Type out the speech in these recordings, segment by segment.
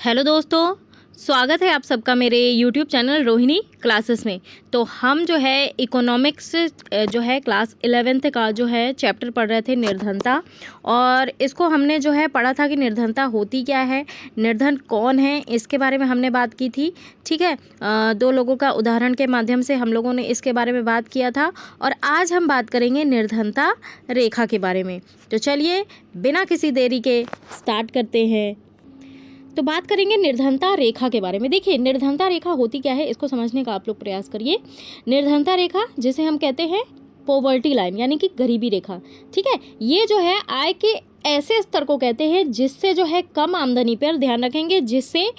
Hello दोस्तों, स्वागत है आप सबका मेरे यूट्यूब चैनल रोहिणी क्लासेस में। तो हम जो है इकोनॉमिक्स जो है क्लास 11th का जो है चैप्टर पढ़ रहे थे निर्धनता। और इसको हमने जो है पढ़ा था कि निर्धनता होती क्या है, निर्धन कौन है, इसके बारे में हमने बात की थी। ठीक है, दो लोगों का उदाहरण के माध्यम से हम लोगों ने इसके बारे में बात किया था। और आज हम बात करेंगे निर्धनता रेखा के बारे में। तो चलिए बिना किसी देरी के स्टार्ट करते हैं। तो बात करेंगे निर्धनता रेखा के बारे में। देखिए, निर्धनता रेखा होती क्या है, इसको समझने का आप लोग प्रयास करिए। निर्धनता रेखा जिसे हम कहते हैं पॉवर्टी लाइन, यानी कि गरीबी रेखा। ठीक है, ये जो है आय के ऐसे स्तर को कहते हैं जिससे जो है कम आमदनी पर, ध्यान रखेंगे, जिससे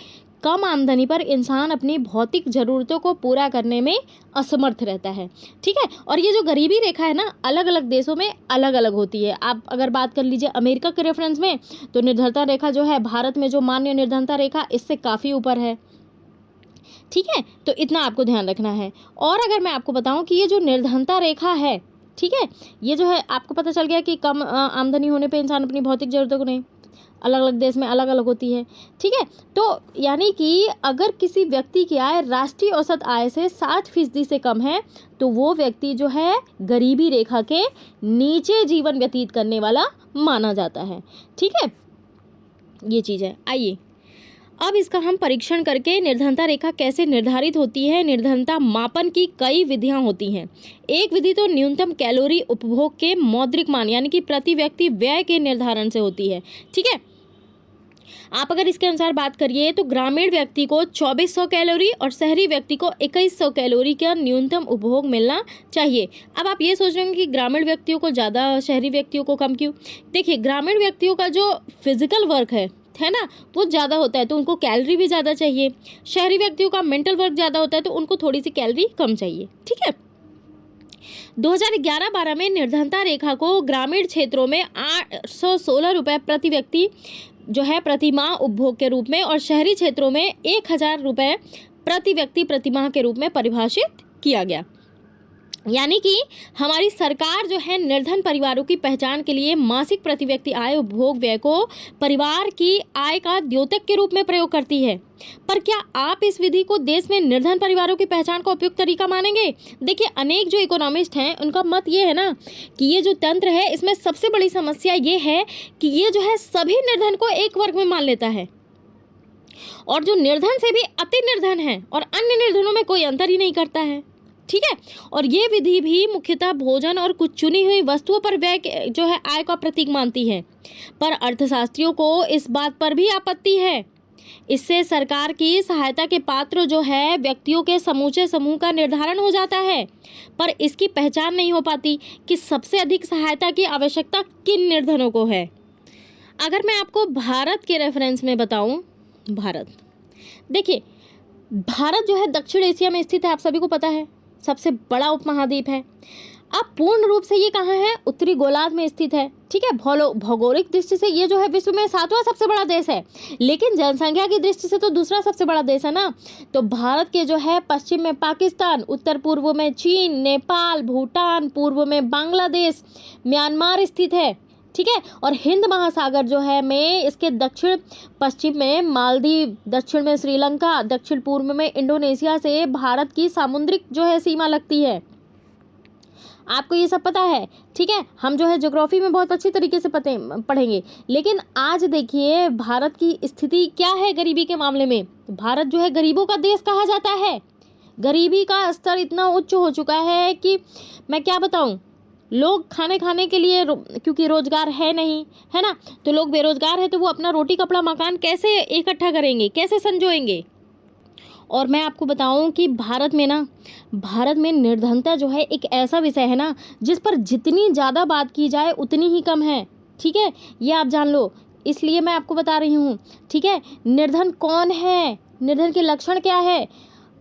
कम आमदनी पर इंसान अपनी भौतिक ज़रूरतों को पूरा करने में असमर्थ रहता है। ठीक है, और ये जो गरीबी रेखा है ना, अलग अलग देशों में अलग अलग होती है। आप अगर बात कर लीजिए अमेरिका के रेफरेंस में, तो निर्धनता रेखा जो है भारत में जो मान्य निर्धनता रेखा, इससे काफ़ी ऊपर है। ठीक है, तो इतना आपको ध्यान रखना है। और अगर मैं आपको बताऊं कि ये जो निर्धनता रेखा है, ठीक है, ये जो है आपको पता चल गया कि कम आमदनी होने पे इंसान अपनी भौतिक ज़रूरतों को नहीं, अलग अलग देश में अलग अलग होती है। ठीक है, तो यानी कि अगर किसी व्यक्ति की आय राष्ट्रीय औसत आय से 60% से कम है, तो वो व्यक्ति जो है गरीबी रेखा के नीचे जीवन व्यतीत करने वाला माना जाता है। ठीक है, ये चीज़ है। आइए अब इसका हम परीक्षण करके निर्धनता रेखा कैसे निर्धारित होती है। निर्धनता मापन की कई विधियां होती हैं। एक विधि तो न्यूनतम कैलोरी उपभोग के मौद्रिक मान, यानी कि प्रति व्यक्ति व्यय के निर्धारण से होती है। ठीक है, आप अगर इसके अनुसार बात करिए तो ग्रामीण व्यक्ति को 2400 कैलोरी और शहरी व्यक्ति को 2100 कैलोरी का न्यूनतम उपभोग मिलना चाहिए। अब आप ये सोच रहे होंगे कि ग्रामीण व्यक्तियों को ज़्यादा, शहरी व्यक्तियों को कम क्यों। देखिए, ग्रामीण व्यक्तियों का जो फिजिकल वर्क है ना, वो ज़्यादा होता है तो उनको कैलोरी भी ज़्यादा चाहिए। शहरी व्यक्तियों का मेंटल वर्क ज़्यादा होता है तो उनको थोड़ी सी कैलोरी कम चाहिए। ठीक है, 2011-12 में निर्धनता रेखा को ग्रामीण क्षेत्रों में 816 रुपये प्रति व्यक्ति जो है प्रति माह उपभोग के रूप में, और शहरी क्षेत्रों में 1000 रुपये प्रति व्यक्ति प्रति माह के रूप में परिभाषित किया गया। यानी कि हमारी सरकार जो है निर्धन परिवारों की पहचान के लिए मासिक प्रति व्यक्ति आय उपभोग व्यय को परिवार की आय का द्योतक के रूप में प्रयोग करती है। पर क्या आप इस विधि को देश में निर्धन परिवारों की पहचान का उपयुक्त तरीका मानेंगे? देखिए, अनेक जो इकोनॉमिस्ट हैं उनका मत ये है ना कि ये जो तंत्र है, इसमें सबसे बड़ी समस्या ये है कि ये जो है सभी निर्धन को एक वर्ग में मान लेता है, और जो निर्धन से भी अति निर्धन है और अन्य निर्धनों में कोई अंतर ही नहीं करता है। ठीक है, और ये विधि भी मुख्यतः भोजन और कुछ चुनी हुई वस्तुओं पर व्यय जो है आय का प्रतीक मानती है। पर अर्थशास्त्रियों को इस बात पर भी आपत्ति है। इससे सरकार की सहायता के पात्र जो है व्यक्तियों के समूचे समूह का निर्धारण हो जाता है, पर इसकी पहचान नहीं हो पाती कि सबसे अधिक सहायता की आवश्यकता किन निर्धनों को है। अगर मैं आपको भारत के रेफरेंस में बताऊं, देखिए, भारत जो है दक्षिण एशिया में स्थित है, आप सभी को पता है, सबसे बड़ा उपमहाद्वीप है। अब पूर्ण रूप से ये कहाँ है? उत्तरी गोलार्ध में स्थित है। ठीक है, भौगोलिक दृष्टि से ये जो है विश्व में 7वां सबसे बड़ा देश है, लेकिन जनसंख्या की दृष्टि से तो दूसरा सबसे बड़ा देश है ना। तो भारत के जो है पश्चिम में पाकिस्तान, उत्तर पूर्व में चीन, नेपाल, भूटान, पूर्व में बांग्लादेश, म्यांमार स्थित है। ठीक है, और हिंद महासागर जो है में इसके दक्षिण पश्चिम में मालदीव, दक्षिण में श्रीलंका, दक्षिण पूर्व में इंडोनेशिया से भारत की सामुद्रिक जो है सीमा लगती है। आपको ये सब पता है। ठीक है, हम जो है ज्योग्राफी में बहुत अच्छी तरीके से पढ़ेंगे। लेकिन आज देखिए भारत की स्थिति क्या है गरीबी के मामले में। भारत जो है गरीबों का देश कहा जाता है। गरीबी का स्तर इतना उच्च हो चुका है कि मैं क्या बताऊं। लोग खाने के लिए क्योंकि रोजगार है नहीं, है ना, तो लोग बेरोजगार है, तो वो अपना रोटी कपड़ा मकान कैसे इकट्ठा करेंगे, कैसे संजोएंगे। और मैं आपको बताऊं कि भारत में निर्धनता जो है एक ऐसा विषय है ना जिस पर जितनी ज़्यादा बात की जाए उतनी ही कम है। ठीक है, ये आप जान लो, इसलिए मैं आपको बता रही हूँ। ठीक है, निर्धन कौन है, निर्धन के लक्षण क्या है।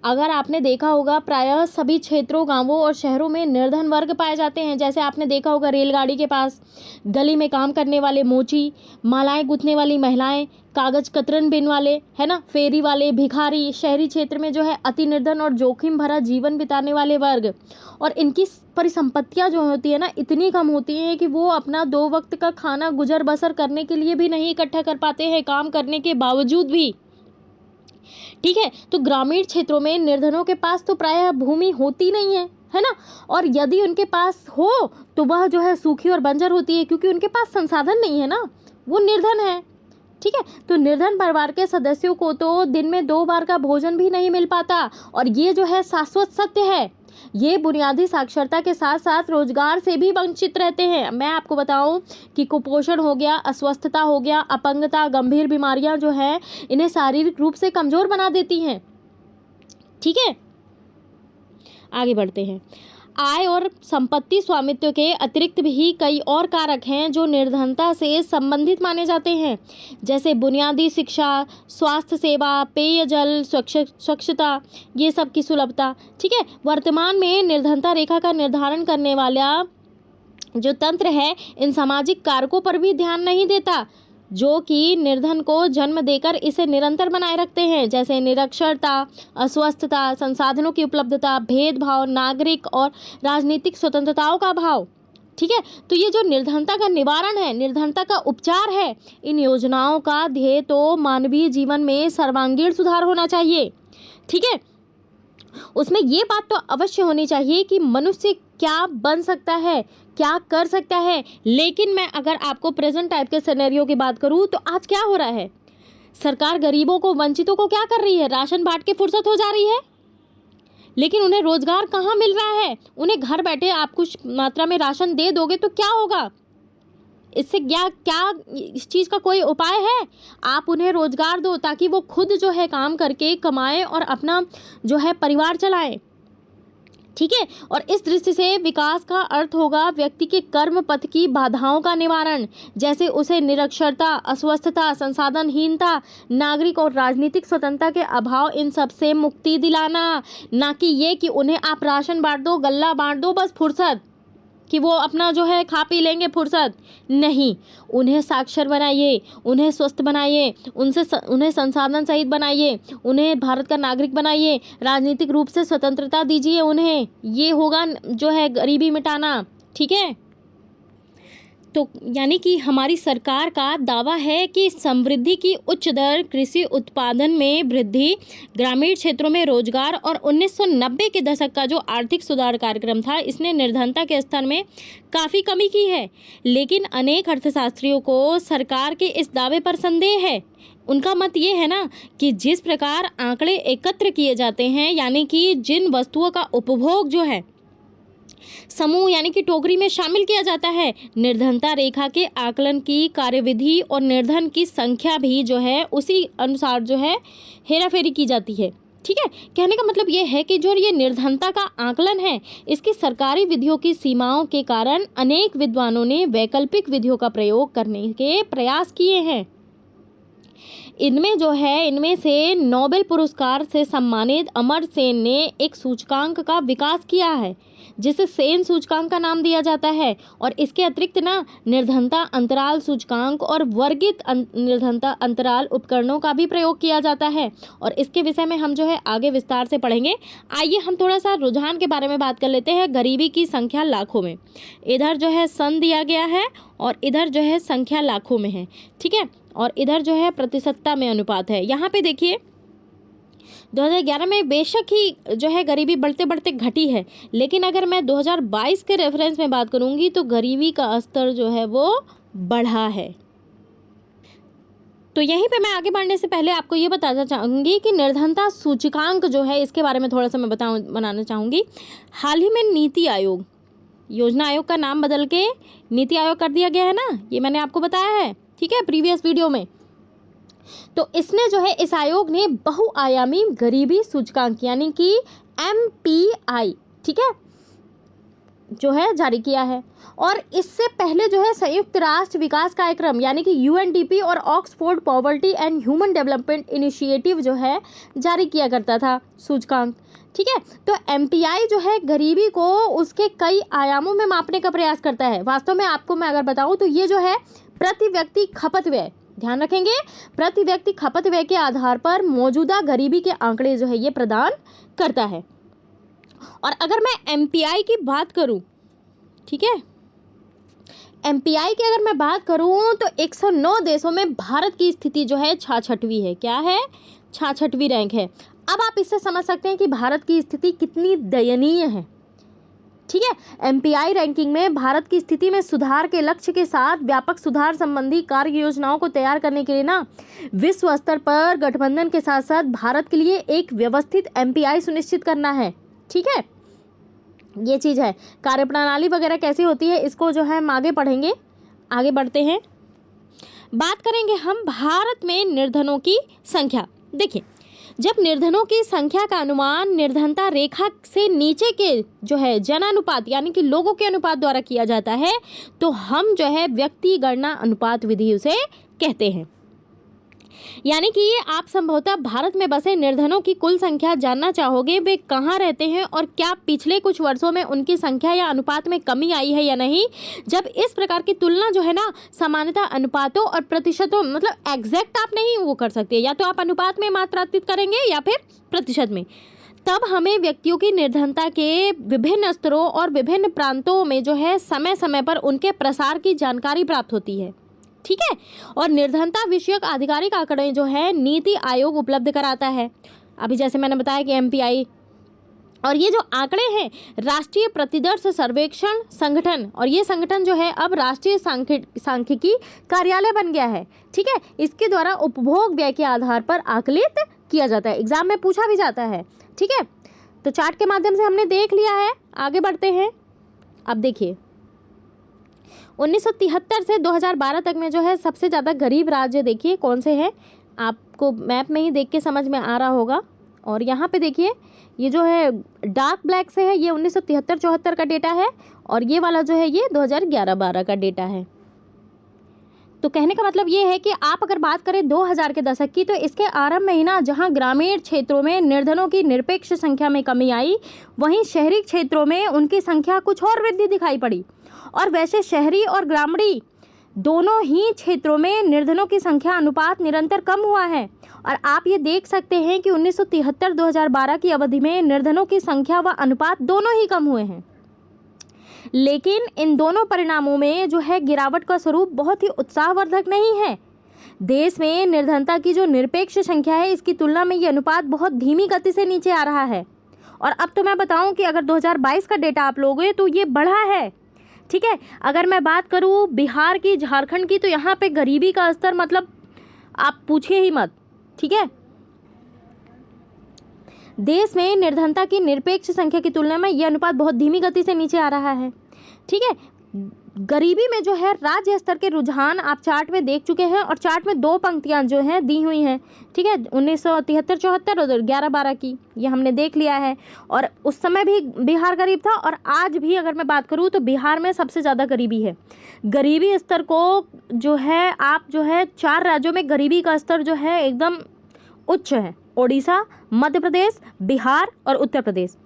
अगर आपने देखा होगा, प्रायः सभी क्षेत्रों, गांवों और शहरों में निर्धन वर्ग पाए जाते हैं। जैसे आपने देखा होगा रेलगाड़ी के पास गली में काम करने वाले मोची, मालाएं गूंथने वाली महिलाएं, कागज कतरन बिन वाले, है ना, फेरी वाले, भिखारी। शहरी क्षेत्र में जो है अति निर्धन और जोखिम भरा जीवन बिताने वाले वर्ग, और इनकी परिसंपत्तियां जो होती है ना इतनी कम होती हैं कि वो अपना 2 वक्त का खाना गुजर बसर करने के लिए भी नहीं इकट्ठा कर पाते हैं, काम करने के बावजूद भी। ठीक है। तो ग्रामीण क्षेत्रों में निर्धनों के पास तो प्रायः भूमि होती नहीं है ना, और यदि उनके पास हो तो वह जो है सूखी और बंजर होती है, क्योंकि उनके पास संसाधन नहीं है ना, वो निर्धन है। ठीक है। तो निर्धन परिवार के सदस्यों को तो दिन में 2 बार का भोजन भी नहीं मिल पाता, और ये जो है शाश्वत सत्य है। ये बुनियादी साक्षरता के साथ साथ रोजगार से भी वंचित रहते हैं। मैं आपको बताऊं कि कुपोषण हो गया, अस्वस्थता हो गया, अपंगता, गंभीर बीमारियां जो है इन्हें शारीरिक रूप से कमजोर बना देती हैं। ठीक है, आगे बढ़ते हैं। आय और संपत्ति स्वामित्व के अतिरिक्त भी कई और कारक हैं जो निर्धनता से संबंधित माने जाते हैं, जैसे बुनियादी शिक्षा, स्वास्थ्य सेवा, पेयजल, स्वच्छता, ये सब की सुलभता। ठीक है। वर्तमान में निर्धनता रेखा का निर्धारण करने वाला जो तंत्र है इन सामाजिक कारकों पर भी ध्यान नहीं देता, जो कि निर्धन को जन्म देकर इसे निरंतर बनाए रखते हैं, जैसे निरक्षरता, अस्वस्थता, संसाधनों की उपलब्धता, भेदभाव, नागरिक और राजनीतिक स्वतंत्रताओं का अभाव। ठीक है। तो ये जो निर्धनता का निवारण है, निर्धनता का उपचार है, इन योजनाओं का ध्येय तो मानवीय जीवन में सर्वांगीण सुधार होना चाहिए। ठीक है। उसमें ये बात तो अवश्य होनी चाहिए कि मनुष्य क्या बन सकता है, क्या कर सकता है। लेकिन मैं अगर आपको प्रेजेंट टाइप के सिनेरियो की बात करूं तो आज क्या हो रहा है, सरकार गरीबों को, वंचितों को क्या कर रही है, राशन बांट के फुर्सत हो जा रही है, लेकिन उन्हें रोजगार कहाँ मिल रहा है। उन्हें घर बैठे आप कुछ मात्रा में राशन दे दोगे तो क्या होगा, इससे क्या इस चीज़ का कोई उपाय है। आप उन्हें रोजगार दो ताकि वो खुद जो है काम करके कमाएं और अपना जो है परिवार चलाएं। ठीक है। और इस दृष्टि से विकास का अर्थ होगा व्यक्ति के कर्म पथ की बाधाओं का निवारण, जैसे उसे निरक्षरता, अस्वस्थता, संसाधनहीनता, नागरिक और राजनीतिक स्वतंत्रता के अभाव, इन सब से मुक्ति दिलाना। ना कि ये कि उन्हें आप राशन बांट दो, गल्ला बांट दो, बस फुर्सत कि वो अपना जो है खा पी लेंगे, फुर्सत नहीं। उन्हें साक्षर बनाइए, उन्हें स्वस्थ बनाइए, उन्हें संसाधन सहित बनाइए, उन्हें भारत का नागरिक बनाइए, राजनीतिक रूप से स्वतंत्रता दीजिए उन्हें। ये होगा जो है गरीबी मिटाना। ठीक है। तो यानी कि हमारी सरकार का दावा है कि समृद्धि की उच्च दर, कृषि उत्पादन में वृद्धि, ग्रामीण क्षेत्रों में रोजगार और 1990 के दशक का जो आर्थिक सुधार कार्यक्रम था, इसने निर्धनता के स्तर में काफ़ी कमी की है। लेकिन अनेक अर्थशास्त्रियों को सरकार के इस दावे पर संदेह है। उनका मत ये है ना कि जिस प्रकार आंकड़े एकत्र किए जाते हैं, यानी कि जिन वस्तुओं का उपभोग जो है समूह यानी कि टोकरी में शामिल किया जाता है, निर्धनता रेखा के आकलन की कार्यविधि और निर्धन की संख्या भी जो है उसी अनुसार जो है हेराफेरी की जाती है। ठीक है। कहने का मतलब ये है कि जो ये निर्धनता का आकलन है, इसकी सरकारी विधियों की सीमाओं के कारण अनेक विद्वानों ने वैकल्पिक विधियों का प्रयोग करने के प्रयास किए हैं। इनमें से नोबेल पुरस्कार से सम्मानित अमर्त्य सेन ने एक सूचकांक का विकास किया है, जिसे सेन सूचकांक का नाम दिया जाता है। और इसके अतिरिक्त ना निर्धनता अंतराल सूचकांक और वर्गित निर्धनता अंतराल उपकरणों का भी प्रयोग किया जाता है, और इसके विषय में हम जो है आगे विस्तार से पढ़ेंगे। आइए हम थोड़ा सा रुझान के बारे में बात कर लेते हैं। गरीबी की संख्या लाखों में, इधर जो है सन दिया गया है और इधर जो है संख्या लाखों में है। ठीक है। और इधर जो है प्रतिशतता में अनुपात है। यहाँ पे देखिए 2011 में बेशक ही जो है गरीबी बढ़ते बढ़ते घटी है, लेकिन अगर मैं 2022 के रेफरेंस में बात करूंगी तो गरीबी का स्तर जो है वो बढ़ा है। तो यहीं पे मैं आगे बढ़ने से पहले आपको ये बताना चाहूँगी कि निर्धनता सूचकांक जो है इसके बारे में थोड़ा सा मैं बनाना चाहूँगी। हाल ही में नीति आयोग, योजना आयोग का नाम बदल के नीति आयोग कर दिया गया है ना, ये मैंने आपको बताया है। ठीक है, प्रीवियस वीडियो में। तो इसने जो है इस आयोग ने बहुआयामी गरीबी सूचकांक यानी कि MPI, ठीक है, जो है जारी किया है। और इससे पहले जो है संयुक्त राष्ट्र विकास कार्यक्रम यानी कि UNDP और Oxford poverty and human development initiative जो है जारी किया करता था सूचकांक। ठीक है। तो MPI जो है गरीबी को उसके कई आयामों में मापने का प्रयास करता है। वास्तव में आपको मैं अगर बताऊं तो ये जो है प्रति व्यक्ति खपत व्यय, ध्यान रखेंगे, प्रति व्यक्ति खपत व्यय के आधार पर मौजूदा गरीबी के आंकड़े जो है ये प्रदान करता है। और अगर मैं MPI की बात करूं, ठीक है, एमपीआई की अगर मैं बात करूं तो 109 देशों में भारत की स्थिति जो है 66वीं है। क्या है? 66वीं रैंक है। अब आप इससे समझ सकते हैं कि भारत की स्थिति कितनी दयनीय है। ठीक है, एमपीआई रैंकिंग में भारत की स्थिति में सुधार के लक्ष्य के साथ व्यापक सुधार संबंधी कार्य योजनाओं को तैयार करने के लिए ना विश्व स्तर पर गठबंधन के साथ साथ भारत के लिए एक व्यवस्थित एमपीआई सुनिश्चित करना है। ठीक है, ये चीज़ है। कार्यप्रणाली वगैरह कैसी होती है इसको जो है हम आगे पढ़ेंगे। आगे बढ़ते हैं, बात करेंगे हम भारत में निर्धनों की संख्या। देखिए, जब निर्धनों की संख्या का अनुमान निर्धनता रेखा से नीचे के जो है जनानुपात यानी कि लोगों के अनुपात द्वारा किया जाता है तो हम जो है व्यक्ति गणना अनुपात विधि उसे कहते हैं। यानी कि ये आप संभवतः भारत में बसे निर्धनों की कुल संख्या जानना चाहोगे, वे कहाँ रहते हैं और क्या पिछले कुछ वर्षों में उनकी संख्या या अनुपात में कमी आई है या नहीं। जब इस प्रकार की तुलना जो है ना सामान्यतः अनुपातों और प्रतिशतों मतलब एग्जैक्ट आप नहीं वो कर सकते, या तो आप अनुपात में मात्रांकित करेंगे या फिर प्रतिशत में, तब हमें व्यक्तियों की निर्धनता के विभिन्न स्तरों और विभिन्न प्रांतों में जो है समय समय पर उनके प्रसार की जानकारी प्राप्त होती है। ठीक है, और निर्धनता विषयक आधिकारिक आंकड़े जो है नीति आयोग उपलब्ध कराता है। अभी जैसे मैंने बताया कि एमपीआई, और ये जो आंकड़े हैं राष्ट्रीय प्रतिदर्श सर्वेक्षण संगठन, और ये संगठन जो है अब राष्ट्रीय सांख्यिकी कार्यालय बन गया है। ठीक है, इसके द्वारा उपभोग व्यय के आधार पर आकलित किया जाता है, एग्जाम में पूछा भी जाता है। ठीक है, तो चार्ट के माध्यम से हमने देख लिया है। आगे बढ़ते हैं। अब देखिए 1973 से 2012 तक में जो है सबसे ज़्यादा गरीब राज्य देखिए कौन से हैं, आपको मैप में ही देख के समझ में आ रहा होगा। और यहाँ पे देखिए ये जो है डार्क ब्लैक से है ये 1973-74 का डेटा है, और ये वाला जो है ये 2011-12 का डेटा है। तो कहने का मतलब ये है कि आप अगर बात करें 2000 के दशक की तो इसके आरंभ में ही ना जहाँ ग्रामीण क्षेत्रों में निर्धनों की निरपेक्ष संख्या में कमी आई, वहीं शहरी क्षेत्रों में उनकी संख्या कुछ और वृद्धि दिखाई पड़ी। और वैसे शहरी और ग्रामीण दोनों ही क्षेत्रों में निर्धनों की संख्या अनुपात निरंतर कम हुआ है। और आप ये देख सकते हैं कि 1973-2012 की अवधि में निर्धनों की संख्या व अनुपात दोनों ही कम हुए हैं। लेकिन इन दोनों परिणामों में जो है गिरावट का स्वरूप बहुत ही उत्साहवर्धक नहीं है। देश में निर्धनता की जो निरपेक्ष संख्या है इसकी तुलना में ये अनुपात बहुत धीमी गति से नीचे आ रहा है। और अब तो मैं बताऊं कि अगर 2022 का डेटा आप लोगे तो ये बढ़ा है। ठीक है, अगर मैं बात करूं बिहार की, झारखंड की, तो यहाँ पे गरीबी का स्तर मतलब आप पूछिए ही मत। ठीक है, देश में निर्धनता की निरपेक्ष संख्या की तुलना में यह अनुपात बहुत धीमी गति से नीचे आ रहा है। ठीक है, गरीबी में जो है राज्य स्तर के रुझान आप चार्ट में देख चुके हैं, और चार्ट में दो पंक्तियां जो हैं दी हुई हैं। ठीक है, 1973-74 और 11-12 की ये हमने देख लिया है। और उस समय भी बिहार गरीब था, और आज भी अगर मैं बात करूं तो बिहार में सबसे ज़्यादा गरीबी है। गरीबी स्तर को जो है आप जो है 4 राज्यों में गरीबी का स्तर जो है एकदम उच्च है, ओडिशा, मध्य प्रदेश, बिहार और उत्तर प्रदेश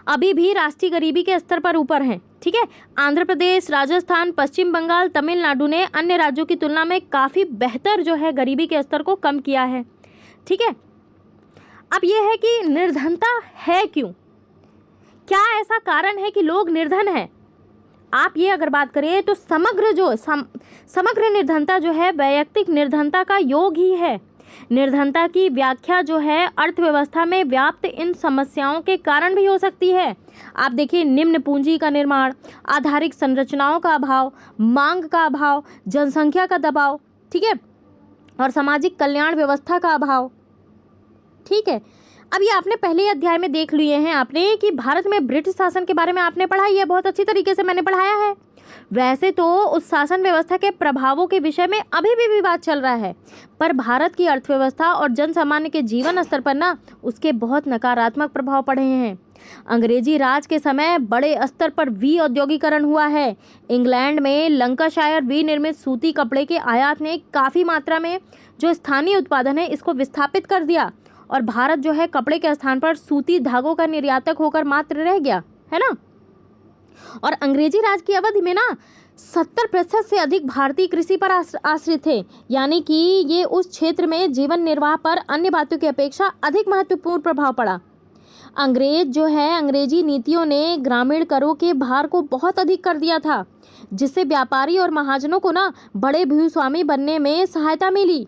अभी भी राष्ट्रीय गरीबी के स्तर पर ऊपर हैं। ठीक है, आंध्र प्रदेश, राजस्थान, पश्चिम बंगाल, तमिलनाडु ने अन्य राज्यों की तुलना में काफ़ी बेहतर जो है गरीबी के स्तर को कम किया है। ठीक है, अब ये है कि निर्धनता है क्यों, क्या ऐसा कारण है कि लोग निर्धन हैं। आप ये अगर बात करें तो समग्र निर्धनता जो है वैयक्तिक निर्धनता का योग ही है। निर्धनता की व्याख्या जो है अर्थव्यवस्था में व्याप्त इन समस्याओं के कारण भी हो सकती है। आप देखिए निम्न पूंजी का निर्माण, आधारिक संरचनाओं का अभाव, मांग का अभाव, जनसंख्या का दबाव, ठीक है, और सामाजिक कल्याण व्यवस्था का अभाव। ठीक है, अब ये आपने पहले ही अध्याय में देख लिए हैं आपने कि भारत में ब्रिटिश शासन के बारे में आपने पढ़ा, ये बहुत अच्छी तरीके से मैंने पढ़ाया है। वैसे तो उस शासन व्यवस्था के प्रभावों के विषय में अभी भी विवाद चल रहा है, पर भारत की अर्थव्यवस्था और जन सामान्य के जीवन स्तर पर ना उसके बहुत नकारात्मक प्रभाव पड़े हैं। अंग्रेजी राज के समय बड़े स्तर पर औद्योगिकरण हुआ है। इंग्लैंड में लंकाशायर विनिर्मित सूती कपड़े के आयात ने काफ़ी मात्रा में जो स्थानीय उत्पादन है इसको विस्थापित कर दिया, और भारत जो है कपड़े के स्थान पर सूती धागों का निर्यातक होकर मात्र रह गया, है ना। और अंग्रेजी राज की अवधि में ना 70% से अधिक भारतीय कृषि पर आश्रित थे, यानी कि ये उस क्षेत्र में जीवन निर्वाह पर अन्य बातों की अपेक्षा अधिक महत्वपूर्ण प्रभाव पड़ा। अंग्रेजी नीतियों ने ग्रामीण करों के भार को बहुत अधिक कर दिया था। जिससे व्यापारी और महाजनों को ना बड़े भूस्वामी बनने में सहायता मिली।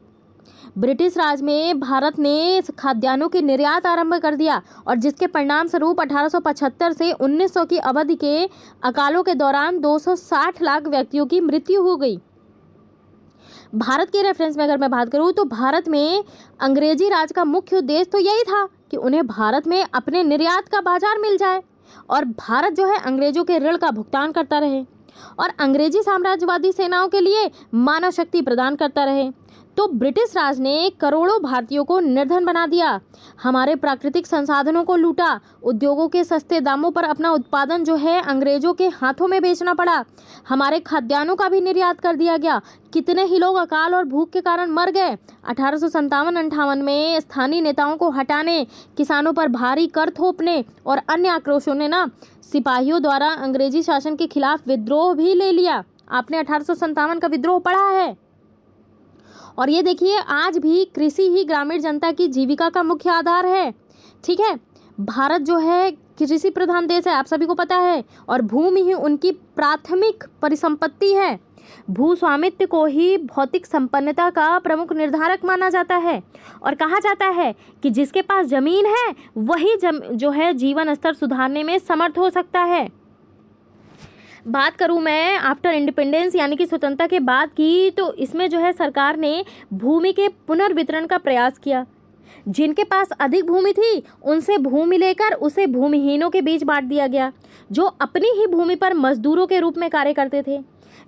ब्रिटिश राज में भारत ने खाद्यान्नों के निर्यात आरंभ कर दिया और जिसके परिणाम स्वरूप 1875 से 1900 की अवधि के अकालों के दौरान 260 लाख व्यक्तियों की मृत्यु हो गई। भारत के रेफरेंस में अगर मैं बात करूं तो भारत में अंग्रेजी राज का मुख्य उद्देश्य तो यही था कि उन्हें भारत में अपने निर्यात का बाजार मिल जाए और भारत जो है अंग्रेजों के ऋण का भुगतान करता रहे और अंग्रेजी साम्राज्यवादी सेनाओं के लिए मानव शक्ति प्रदान करता रहे। तो ब्रिटिश राज ने करोड़ों भारतीयों को निर्धन बना दिया, हमारे प्राकृतिक संसाधनों को लूटा, उद्योगों के सस्ते दामों पर अपना उत्पादन जो है अंग्रेजों के हाथों में बेचना पड़ा, हमारे खाद्यान्नों का भी निर्यात कर दिया गया। कितने ही लोग अकाल और भूख के कारण मर गए। 1857-58 में स्थानीय नेताओं को हटाने, किसानों पर भारी कर थोपने और अन्य आक्रोशों ने ना सिपाहियों द्वारा अंग्रेजी शासन के खिलाफ विद्रोह भी ले लिया। आपने 1857 का विद्रोह पढ़ा है। और ये देखिए आज भी कृषि ही ग्रामीण जनता की जीविका का मुख्य आधार है। ठीक है, भारत जो है कृषि प्रधान देश है, आप सभी को पता है, और भूमि ही उनकी प्राथमिक परिसंपत्ति है। भूस्वामित्व को ही भौतिक संपन्नता का प्रमुख निर्धारक माना जाता है और कहा जाता है कि जिसके पास जमीन है वही जो है जीवन स्तर सुधारने में समर्थ हो सकता है। बात करूं मैं आफ्टर इंडिपेंडेंस यानी कि स्वतंत्रता के बाद की, तो इसमें जो है सरकार ने भूमि के पुनर्वितरण का प्रयास किया। जिनके पास अधिक भूमि थी उनसे भूमि लेकर उसे भूमिहीनों के बीच बांट दिया गया, जो अपनी ही भूमि पर मजदूरों के रूप में कार्य करते थे।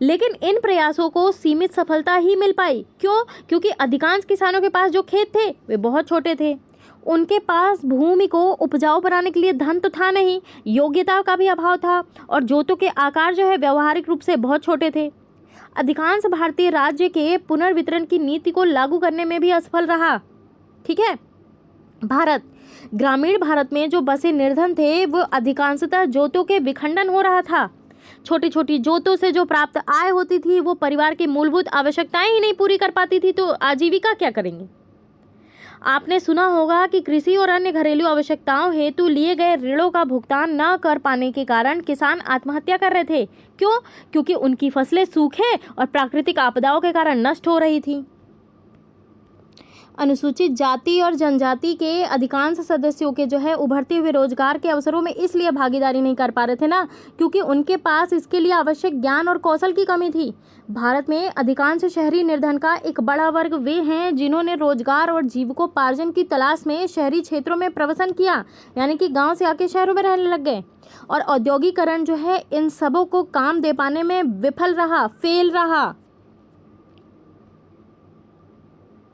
लेकिन इन प्रयासों को सीमित सफलता ही मिल पाई। क्यों? क्योंकि अधिकांश किसानों के पास जो खेत थे वे बहुत छोटे थे। उनके पास भूमि को उपजाऊ बनाने के लिए धन तो था नहीं, योग्यता का भी अभाव था और जोतों के आकार जो है व्यवहारिक रूप से बहुत छोटे थे। अधिकांश भारतीय राज्य के पुनर्वितरण की नीति को लागू करने में भी असफल रहा। ठीक है, ग्रामीण भारत में जो बसे निर्धन थे वो अधिकांशतः जोतों के विखंडन हो रहा था। छोटी छोटी जोतों से जो प्राप्त आय होती थी वो परिवार की मूलभूत आवश्यकताएं ही नहीं पूरी कर पाती थी, तो आजीविका क्या करेंगे। आपने सुना होगा कि कृषि और अन्य घरेलू आवश्यकताओं हेतु लिए गए ऋणों का भुगतान न कर पाने के कारण किसान आत्महत्या कर रहे थे। क्यों? क्योंकि उनकी फसलें सूखे और प्राकृतिक आपदाओं के कारण नष्ट हो रही थी। अनुसूचित जाति और जनजाति के अधिकांश सदस्यों के जो है उभरते हुए रोजगार के अवसरों में इसलिए भागीदारी नहीं कर पा रहे थे ना, क्योंकि उनके पास इसके लिए आवश्यक ज्ञान और कौशल की कमी थी। भारत में अधिकांश शहरी निर्धन का एक बड़ा वर्ग वे हैं जिन्होंने रोजगार और जीविकोपार्जन की तलाश में शहरी क्षेत्रों में प्रवसन किया, यानी कि गाँव से आके शहरों में रहने लग गए। और औद्योगिकरण जो है इन सबों को काम दे पाने में फेल रहा।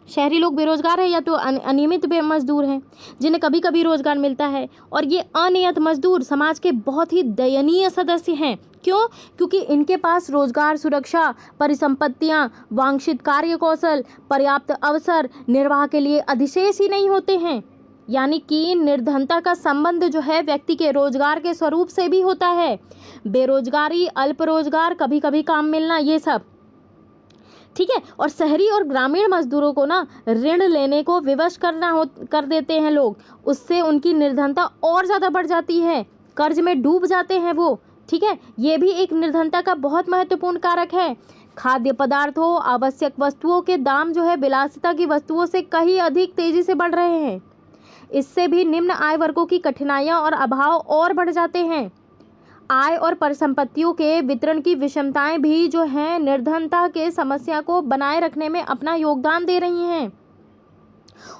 शहरी लोग बेरोजगार है या तो अनियमित मजदूर हैं जिन्हें कभी कभी रोजगार मिलता है, और ये अनियत मजदूर समाज के बहुत ही दयनीय सदस्य हैं। क्यों? क्योंकि इनके पास रोजगार, सुरक्षा, परिसंपत्तियां, वांछित कार्य कौशल, पर्याप्त अवसर निर्वाह के लिए अधिशेष ही नहीं होते हैं। यानी कि निर्धनता का संबंध जो है व्यक्ति के रोजगार के स्वरूप से भी होता है। बेरोजगारी, अल्प रोजगार, कभी कभी काम मिलना, ये सब। ठीक है, और शहरी और ग्रामीण मजदूरों को ना ऋण लेने को विवश कर देते हैं लोग, उससे उनकी निर्धनता और ज़्यादा बढ़ जाती है, कर्ज में डूब जाते हैं वो। ठीक है, ये भी एक निर्धनता का बहुत महत्वपूर्ण कारक है। खाद्य पदार्थों, आवश्यक वस्तुओं के दाम जो है विलासिता की वस्तुओं से कहीं अधिक तेजी से बढ़ रहे हैं। इससे भी निम्न आय वर्गों की कठिनाइयाँ और अभाव और बढ़ जाते हैं। आय और परिसंपत्तियों के वितरण की विषमताएं भी जो हैं निर्धनता के समस्या को बनाए रखने में अपना योगदान दे रही हैं।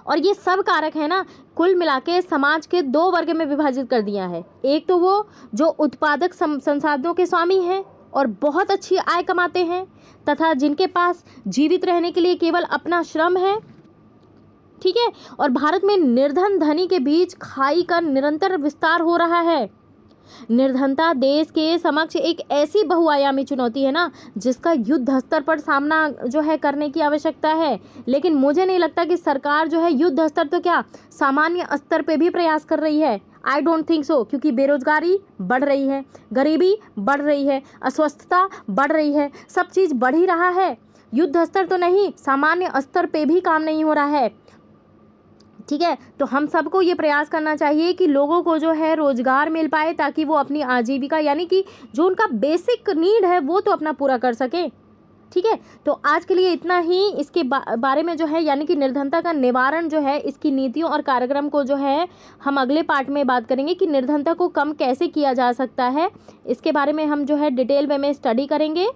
और ये सब कारक है ना, कुल मिलाके समाज के दो वर्ग में विभाजित कर दिया है। एक तो वो जो उत्पादक संसाधनों के स्वामी हैं और बहुत अच्छी आय कमाते हैं, तथा जिनके पास जीवित रहने के लिए केवल अपना श्रम है। ठीक है, और भारत में निर्धन धनी के बीच खाई का निरंतर विस्तार हो रहा है। निर्धनता देश के समक्ष एक ऐसी बहुआयामी चुनौती है ना, जिसका युद्ध स्तर पर सामना जो है करने की आवश्यकता है। लेकिन मुझे नहीं लगता कि सरकार जो है युद्ध स्तर तो क्या सामान्य स्तर पे भी प्रयास कर रही है। आई डोंट थिंक सो, क्योंकि बेरोजगारी बढ़ रही है, गरीबी बढ़ रही है, अस्वस्थता बढ़ रही है, सब चीज़ बढ़ ही रहा है। युद्ध स्तर तो नहीं, सामान्य स्तर पे भी काम नहीं हो रहा है। ठीक है। तो हम सबको ये प्रयास करना चाहिए कि लोगों को जो है रोज़गार मिल पाए, ताकि वो अपनी आजीविका यानी कि जो उनका बेसिक नीड है वो तो अपना पूरा कर सके। ठीक है। तो आज के लिए इतना ही। इसके बारे में जो है यानी कि निर्धनता का निवारण जो है, इसकी नीतियों और कार्यक्रम को जो है हम अगले पार्ट में बात करेंगे कि निर्धनता को कम कैसे किया जा सकता है। इसके बारे में हम जो है डिटेल वे में स्टडी करेंगे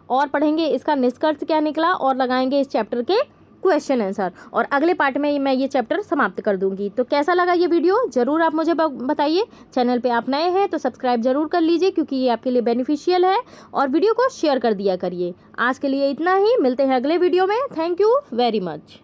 और पढ़ेंगे इसका निष्कर्ष क्या निकला, और लगाएंगे इस चैप्टर के क्वेश्चन आंसर, और अगले पार्ट में मैं ये चैप्टर समाप्त कर दूंगी। तो कैसा लगा ये वीडियो ज़रूर आप मुझे बताइए। चैनल पे आप नए हैं तो सब्सक्राइब ज़रूर कर लीजिए, क्योंकि ये आपके लिए बेनिफिशियल है, और वीडियो को शेयर कर दिया करिए। आज के लिए इतना ही, मिलते हैं अगले वीडियो में। Thank you very much.